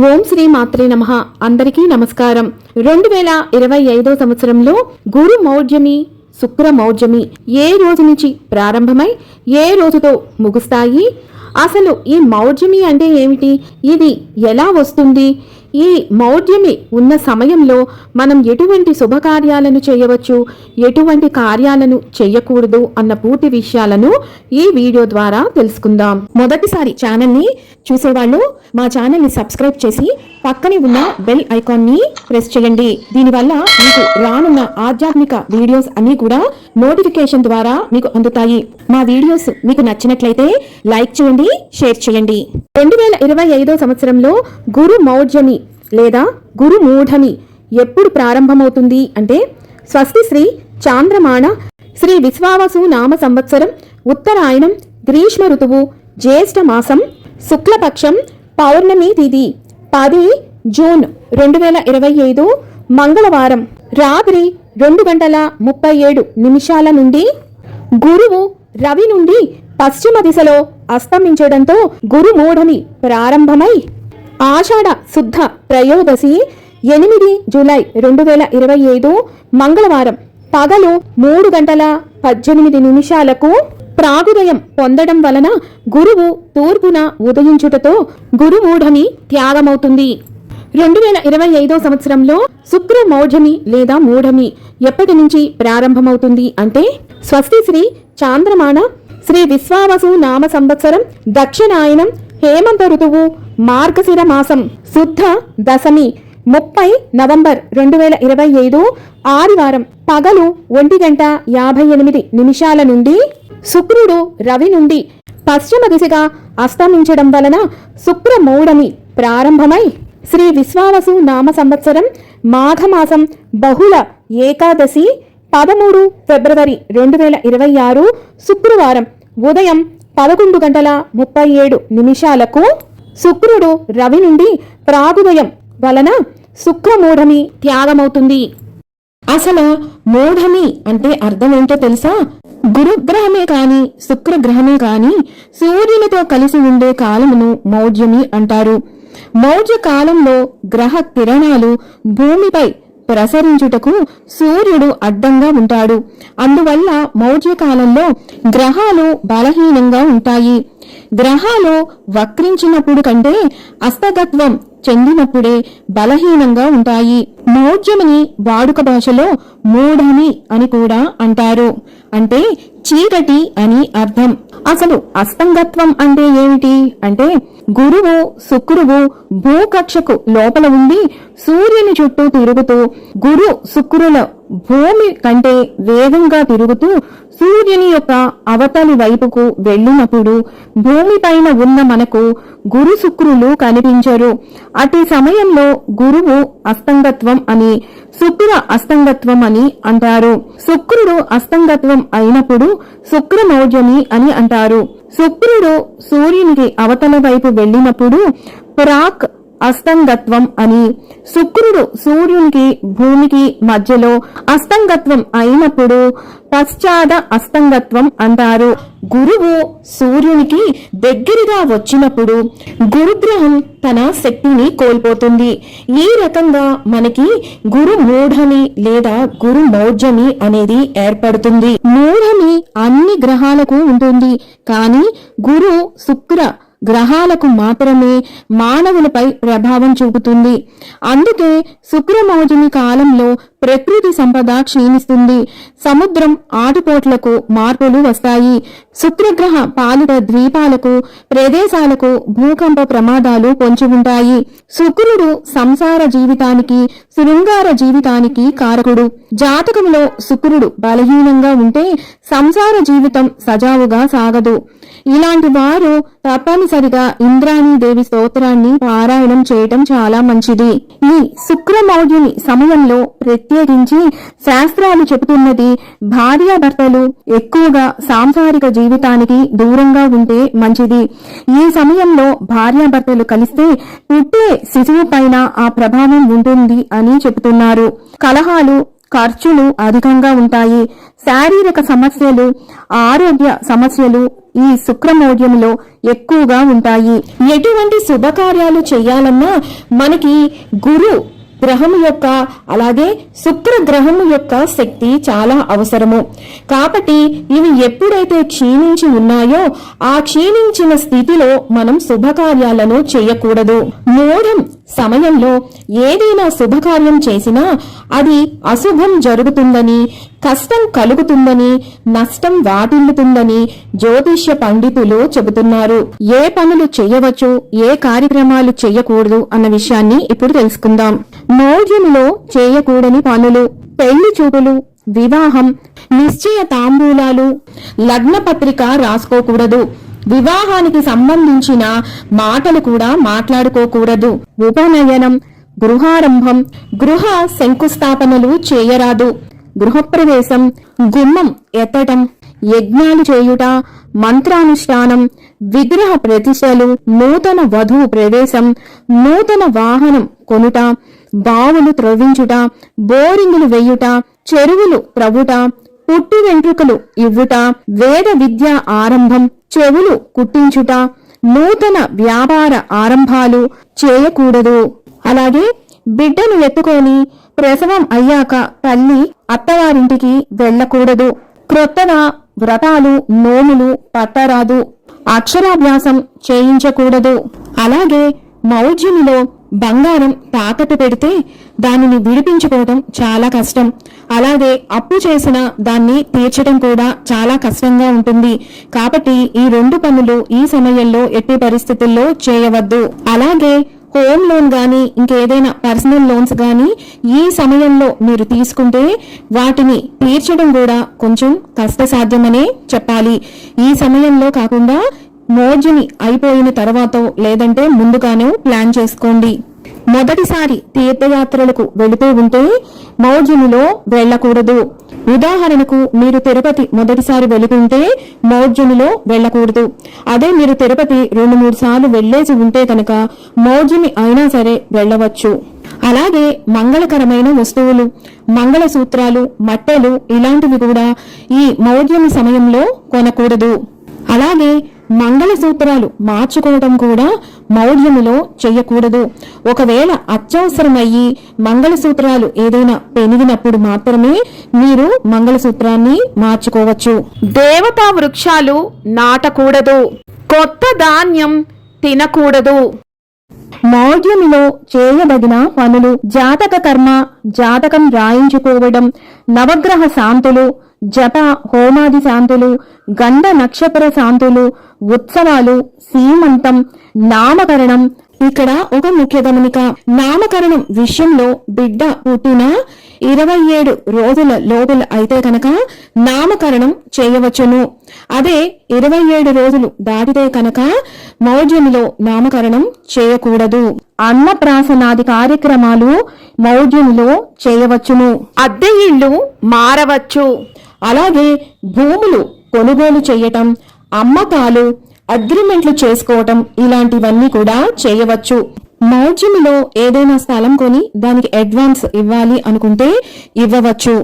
ఓం శ్రీ మాత్రే నమః. అందరికీ నమస్కారం. 2025 సంవత్సరంలో గురు మౌఢ్యమి, శుక్ర మౌఢ్యమి ఏ రోజు నుంచి ప్రారంభమై ఏ రోజుతో ముగుస్తాయి? అసలు ఈ మౌఢ్యమి అంటే ఏమిటి? ఇది ఎలా వస్తుంది? ఈ మౌఢ్యమి ఉన్న సమయంలో మనం ఎటువంటి శుభకార్యాలను చేయవచ్చు, ఎటువంటి కార్యాలను చేయకూడదు అన్న పూర్తి విషయాలను ఈ వీడియో ద్వారా తెలుసుకుందాం. మొదటిసారి ఛానల్ని చూసేవాళ్ళు మా ఛానల్ని సబ్స్క్రైబ్ చేసి పక్కనే ఉన్న బెల్ ఐకాన్ని ప్రెస్ చేయండి. దీనివల్ల మీకు రానున్న ఆధ్యాత్మిక వీడియోస్ అన్ని కూడా నోటిఫికేషన్ ద్వారా మీకు అందుతాయి. మా వీడియోస్ మీకు నచ్చినట్లయితే లైక్ చేయండి, షేర్ చేయండి. 2025 సంవత్సరంలో గురు మౌఢ్యమి లేదా గురు మూఢమి ఎప్పుడు ప్రారంభమవుతుంది అంటే స్వస్తి శ్రీ చాంద్రమాణ శ్రీ విశ్వావసు నామ సంవత్సరం ఉత్తరాయణం గ్రీష్మ ఋతువు జ్యేష్ఠ మాసం శుక్లపక్షం పౌర్ణమి తిథి 10 జూన్ 2025 మంగళవారం రాత్రి 2:37 నుండి గురువు రవి నుండి పశ్చిమ దిశలో అస్తమించడంతో గురు మూఢమి ప్రారంభమై ఆషాఢ శుద్ధ త్రయోదశి 8 జూలై 2025 మంగళవారం పగలు 3:18 ప్రాగుదయం పొందడం వలన గురువు తూర్పున ఉదయించుటతో గురుమూఢమి త్యాగమవుతుంది. 2025 సంవత్సరంలో శుక్ర మౌఢ్యమి లేదా మూఢమి ఎప్పటి నుంచి ప్రారంభమవుతుంది అంటే స్వస్తి శ్రీ చాంద్రమాణ శ్రీ విశ్వావసు నామ సంవత్సరం దక్షిణాయనం హేమంత ఋతువు మార్గశిర మాసం శుద్ధ దశమి 30 నవంబర్ 2025 ఆదివారం పగలు 1:58 నుండి శుక్రుడు రవి నుండి పశ్చిమ దిశగా అస్తమించడం వలన శుక్ర మౌఢమి ప్రారంభమై శ్రీ విశ్వావసు నామ సంవత్సరం మాఘమాసం బహుళ ఏకాదశి 13 ఫిబ్రవరి 2026 శుక్రవారం ఉదయం 11:37 శుక్రుడు రవి నుండి ప్రాగుదయం వలన శుక్రమూఢమి త్యాగమవుతుంది. అసలు మూఢమి అంటే అర్థం ఏంటో తెలుసా? గురుగ్రహమే కాని శుక్రగ్రహమే కాని సూర్యునితో కలిసి ఉండే కాలమును మౌఢ్యమి అంటారు. మౌఢ్య కాలంలో గ్రహ కిరణాలు భూమిపై ప్రసరించుటకు సూర్యుడు అడ్డంగా ఉంటాడు. అందువల్ల మౌఢ్య కాలంలో గ్రహాలు బలహీనంగా ఉంటాయి. గ్రహాలు వక్రించినప్పుడు కంటే అస్తగత్వం చెందినప్పుడే బలహీనంగా ఉంటాయి. మౌఢ్యమిని వాడుక భాషలో మూఢమి అని కూడా అంటారు. అంటే చీకటి అని అర్థం. అసలు అస్తంగత్వం అంటే ఏమిటి అంటే గురువు శుక్రువు భూకక్షకు లోపల ఉండి సూర్యుని చుట్టూ తిరుగుతూ గురు శుక్రుల భూమి కంటే వేగంగా తిరుగుతూ సూర్యుని యొక్క అవతలి వైపుకు వెళ్ళినప్పుడు భూమిపైన ఉన్న మనకు గురు శుక్రులు కనిపించరు. అటు సమయంలో గురువు అస్తంగత్వం అని శుక్ర అస్తంగత్వం అని అంటారు. శుక్రుడు అస్తంగత్వం అయినప్పుడు శుక్రమౌఢ్యమి అని అంటారు. శుక్రుడు సూర్యునికి అవతల వైపు వెళ్ళినప్పుడు ప్రాక్ అస్తంగత్వం అని, శుక్రుడు సూర్యునికి భూమికి మధ్యలో అస్తంగత్వం అయినప్పుడు పశ్చాద అస్తంగత్వం అంటారు. గురువు సూర్యునికి దగ్గరగా వచ్చినప్పుడు గురుగ్రహం తన శక్తిని కోల్పోతుంది. ఈ రకంగా మనకి గురు మూఢమి లేదా గురు మౌఢ్యమి అనేది ఏర్పడుతుంది. మూఢమి అన్ని గ్రహాలకు ఉంటుంది, కానీ గురు శుక్ర గ్రహాలకు మాత్రమే మానవులపై ప్రభావం చూపుతుంది. అందుకే శుక్రమౌఢ్యమి కాలంలో ప్రకృతి సంపద క్షీణిస్తుంది. సముద్రం ఆటుపోట్లకు మార్పులు వస్తాయి. శుక్రగ్రహ పాలిత ద్వీపాలకు ప్రదేశాలకు భూకంప ప్రమాదాలు పొంచి ఉంటాయి. శుక్రుడు సంసార జీవితానికి శృంగార జీవితానికి కారకుడు. జాతకంలో శుక్రుడు బలహీనంగా ఉంటే సంసార జీవితం సజావుగా సాగదు. ఇలాంటి వారు తప్పనిసరిగా ఇంద్రాణీదేవి స్తోత్రాన్ని పారాయణం చేయటం చాలా మంచిది. ఈ శుక్రమౌఢ్యమి సమయంలో ప్రత్యేకించి శాస్త్రాలు చెబుతున్నది భార్యాభర్తలు ఎక్కువగా సాంసారిక జీవితానికి దూరంగా ఉంటే మంచిది. ఈ సమయంలో భార్యాభర్తలు కలిస్తే పుట్టే శిశువు పైన ఆ ప్రభావం ఉంటుంది అని చెబుతున్నారు. కలహాలు ఖర్చులు అధికంగా ఉంటాయి. శారీరక సమస్యలు, ఆరోగ్య సమస్యలు ఈ శుక్రమౌఢ్యంలో ఎక్కువగా ఉంటాయి. ఎటువంటి శుభకార్యాలు చేయాలన్నా మనకి గురు గ్రహము యొక్క అలాగే శుక్ర గ్రహము యొక్క శక్తి చాలా అవసరము. కాబట్టి ఇవి ఎప్పుడైతే క్షీణించి ఉన్నాయో ఆ క్షీణించిన స్థితిలో మనం శుభకార్యాలను చేయకూడదు. మూఢం సమయంలో ఏదైనా శుభకార్యం చేసినా అది అశుభం జరుగుతుందని, కష్టం కలుగుతుందని, నష్టం వాటిల్లుతుందని జ్యోతిష్య పండితులు చెబుతున్నారు. ఏ పనులు చేయవచ్చు, ఏ కార్యక్రమాలు చేయకూడదు అన్న విషయాన్ని ఇప్పుడు తెలుసుకుందాం. మౌఢ్యములో చేయకూడని పనులు: పెళ్లి చూపులు, వివాహం, నిశ్చయ తాంబూలాలు, లగ్న పత్రిక రాసుకోకూడదు. వివాహానికి సంబంధించిన మాటలు కూడా మాట్లాడుకోకూడదు. ఉపనయనం, గృహారంభం, గృహ శంకుస్థాపనలు చేయరాదు. గృహప్రవేశం, గుమ్మం ఎత్తటం, యజ్ఞాలు చేయుట, మంత్రానుష్ఠానం, విగ్రహ ప్రతిష్టలు, నూతన వధువు ప్రవేశం, నూతన వాహనం కొనుట, బావులు త్రవ్వించుట, బోరింగులు వెయ్యుట, చెరువులు త్రవ్వుట, పుట్టు వెంట్రుకలు ఇవ్వుట, వేద విద్య ఆరంభం, చెవులు కుట్టించుట, నూతన వ్యాపార ఆరంభాలు చేయకూడదు. అలాగే బిడ్డను ఎత్తుకొని ప్రసవం అయ్యాక తల్లి అత్తవారింటికి వెళ్ళకూడదు. క్రొత్తగా వ్రతాలు, నోములు పట్టరాదు. అక్షరాభ్యాసం చేయించకూడదు. అలాగే మౌఢ్యమిలో బంగారం తాకట్టు పెడితే దానిని విడిపించుకోవడం చాలా కష్టం. అలాగే అప్పు చేసిన దాన్ని తీర్చడం కూడా చాలా కష్టంగా ఉంటుంది. కాబట్టి ఈ రెండు పనులు ఈ సమయంలో ఎట్టి పరిస్థితుల్లో చేయవద్దు. అలాగే హోమ్ లోన్ గాని ఇంకేదైనా పర్సనల్ లోన్స్ గాని ఈ సమయంలో మీరు తీసుకుంటే వాటిని తీర్చడం కూడా కొంచెం కష్టసాధ్యమనే చెప్పాలి. ఈ సమయంలో కాకుండా మౌఢ్యమి అయిపోయిన తర్వాత లేదంటే ముందుగానే ప్లాన్ చేసుకోండి. మొదటిసారి తీర్థయాత్రలకు వెళుతూ ఉంటే మౌఢ్యమిలో వెళ్ళకూడదు. ఉదాహరణకు మీరు తిరుపతి మొదటిసారి వెళుతుంటే మౌఢ్యమిలో వెళ్ళకూడదు. అదే మీరు తిరుపతి 2-3 సార్లు వెళ్లేసి ఉంటే కనుక మౌఢ్యమి అయినా సరే వెళ్ళవచ్చు. అలాగే మంగళకరమైన వస్తువులు, మంగళసూత్రాలు, మట్టెలు ఇలాంటివి కూడా ఈ మౌఢ్యమి సమయంలో కొనకూడదు. అలాగే మంగళసూత్రాలు మార్చుకోవడం కూడా మౌఢ్యములో చెయ్యకూడదు. ఒకవేళ అత్యవసరమయ్యి మంగళసూత్రాలు ఏదైనా పెనిగినప్పుడు మాత్రమే మీరు మంగళసూత్రాన్ని మార్చుకోవచ్చు. దేవతా వృక్షాలు నాటకూడదు. కొత్త ధాన్యం తినకూడదు. మౌఢ్యమిలో చేయదగిన పనులు: జాతక కర్మ, జాతకం రాయించుకోవడం, నవగ్రహ శాంతులు, జప హోమాది శాంతులు, గండ నక్షత్ర శాంతులు, ఉత్సవాలు, సీమంతం, నామకరణం. ఇక్కడ ఒక ముఖ్య గమనిక: నామకరణం విషయంలో బిడ్డ పుట్టిన 27 రోజుల లోపల అయితే కనుక నామకరణం చేయవచ్చును. అదే 27 రోజులు దాటితే కనుక మౌఢ్యమిలో నామకరణం చేయకూడదు. అన్నప్రాసనాది కార్యక్రమాలు మౌఢ్యమిలో చేయవచ్చును. అద్దె ఇళ్లు మారవచ్చు. అలాగే భూములు కొనుగోలు చేయటం, అమ్మకాలు, అగ్రిమెంట్లు చేసుకోవటం ఇలాంటివన్నీ కూడా చేయవచ్చు. మౌఢ్యమిలో ఏదైనా స్థలం కొని దానికి అడ్వాన్స్ ఇవ్వాలి అనుకుంటే ఇవ్వవచ్చు.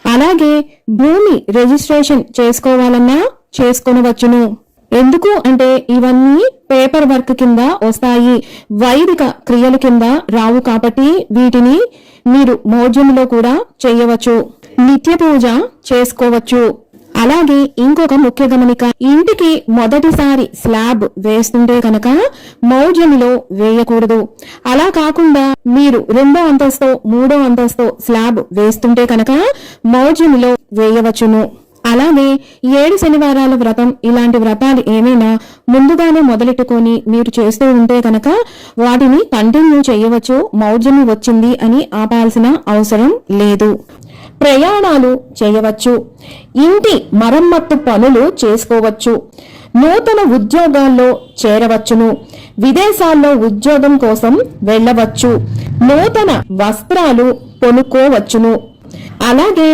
అలాగే భూమి రిజిస్ట్రేషన్ చేసుకోవాలన్నా చేసుకొనవచ్చును. ఎందుకు అంటే ఇవన్నీ పేపర్ వర్క్ కింద వస్తాయి, వైదిక క్రియల కింద రావు. కాబట్టి వీటిని మీరు మౌఢ్యమిలో కూడా చేయవచ్చు. నిత్య పూజ చేసుకోవచ్చు. అలాగే ఇంకొక ముఖ్య గమనిక: ఇంటికి మొదటిసారి స్లాబ్ వేస్తుంటే కనుక మౌఢ్యమిలో వేయకూడదు. అలా కాకుండా మీరు 2వ అంతస్తు 3వ అంతస్తు స్లాబ్ వేస్తుంటే కనుక మౌఢ్యమిలో వేయవచ్చును. అలాగే 7 శనివారాల వ్రతం ఇలాంటి వ్రతాలు ఏమైనా ముందుగానే మొదలెట్టుకొని మీరు చేస్తూ ఉంటే కనుక వాటిని కంటిన్యూ చేయవచ్చు. మౌఢ్యమి వచ్చింది అని ఆపాల్సిన అవసరం లేదు. ప్రయాణాలు చేయవచ్చు. ఇంటి మరమ్మత్తు పనులు చేసుకోవచ్చు. నూతన ఉద్యోగాల్లో చేరవచ్చును. విదేశాల్లో ఉద్యోగం కోసం వెళ్ళవచ్చు. నూతన వస్త్రాలు కొనుక్కోవచ్చును. అలాగే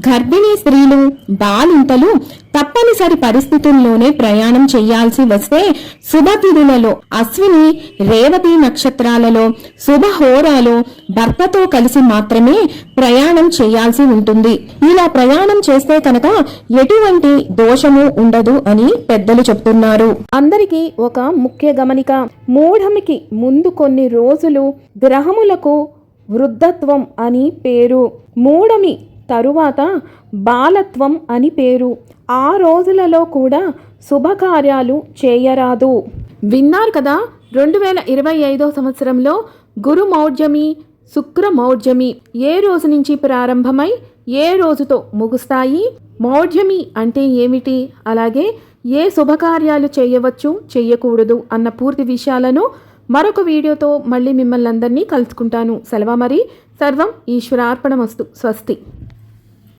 గర్భిణీ స్త్రీలు, బాలింతలు తప్పనిసరి పరిస్థితుల్లోనే ప్రయాణం చేయాల్సి వస్తే శుభతిథులలో అశ్విని రేవతి నక్షత్రాలలో శుభహోరాలో భర్తతో కలిసి మాత్రమే ప్రయాణం చేయాల్సి ఉంటుంది. ఇలా ప్రయాణం చేస్తే కనుక ఎటువంటి దోషము ఉండదు అని పెద్దలు చెప్తున్నారు. అందరికీ ఒక ముఖ్య గమనిక, మూఢమికి ముందు కొన్ని రోజులు గ్రహములకు వృద్ధత్వం అని పేరు, మూఢమి తరువాత బాలత్వం అని పేరు. ఆ రోజులలో కూడా శుభకార్యాలు చేయరాదు. విన్నారు కదా, 2025 సంవత్సరంలో గురు మౌఢ్యమి, శుక్ర మౌఢ్యమి ఏ రోజు నుంచి ప్రారంభమై ఏ రోజుతో ముగుస్తాయి, మౌఢ్యమి అంటే ఏమిటి, అలాగే ఏ శుభకార్యాలు చేయవచ్చు చేయకూడదు అన్న పూర్తి విషయాలను మరొక వీడియోతో మళ్ళీ మిమ్మల్ని అందరినీ కలుసుకుంటాను. సెలవు మరి. సర్వం ఈశ్వరార్పణమస్తు. స్వస్తి.